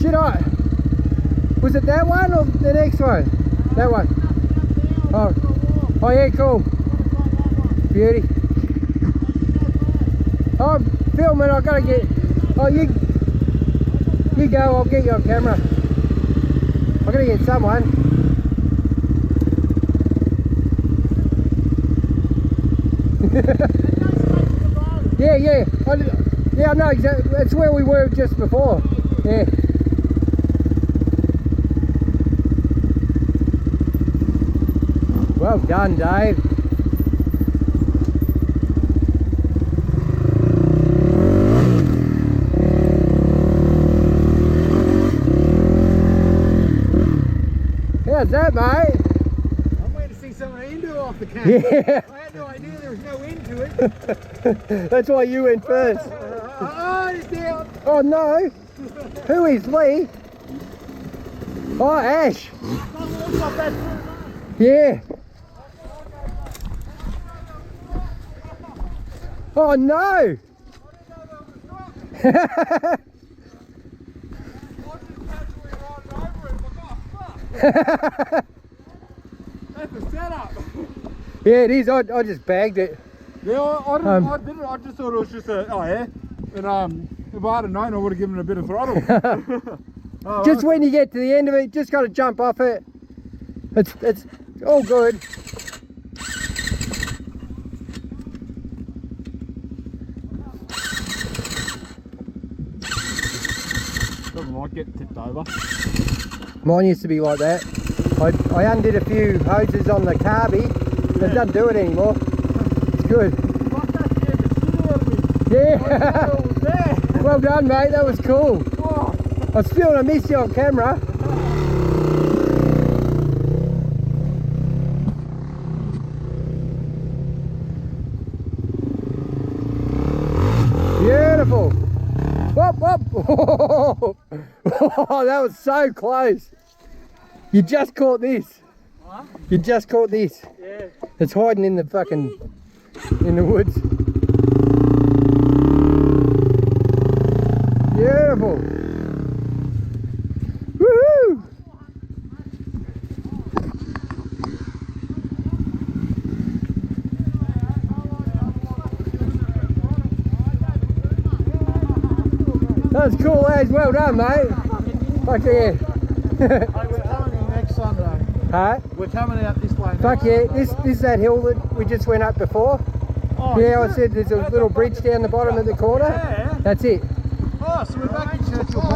Should I? Was it that one or the next one? That one. Oh yeah, cool. Beauty. Oh, I'm filming. I gotta get. Oh, you go. I'll get you on camera. I gotta get someone. Yeah, yeah. Yeah, I know exactly. That's where we were just before. Yeah. Well done, Dave. How's that, mate? I'm waiting to see some of the indoor off the camera. Yeah. I had no idea there was no end to it. That's why you went first. Oh, it's down. Oh no. Who is Lee? Oh, Ash. Yeah. Oh no. That's the setup. Yeah, it is. I just bagged it. Yeah, I didn't. I just thought it was just a. Oh yeah. And if I had known, I would have given it a bit of throttle. Oh, Just when you get to the end of it, just got to jump off it. It's all good. Doesn't like getting tipped over. Mine used to be like that. I undid a few hoses on the carby. It doesn't do it anymore. It's good. Fuck that scared the shit out of me. Yeah. I didn't know it was there. Well done, mate. That was cool. Oh. I was feeling I missed you on camera. Beautiful. Whoop, whoop. Oh, that was so close. You just caught this. What? You just caught this. Yeah. It's hiding in the fucking, in the woods. Beautiful. Woohoo! That was cool as well done, mate. Fuck yeah. Hey, we're coming next Sunday. Huh? We're coming out this way. Fuck yeah. This is that hill that we just went up before. Oh, Yeah, I said there's a little bridge down the bottom of the corner. Yeah. That's it. Oh, so we're back in Churchill.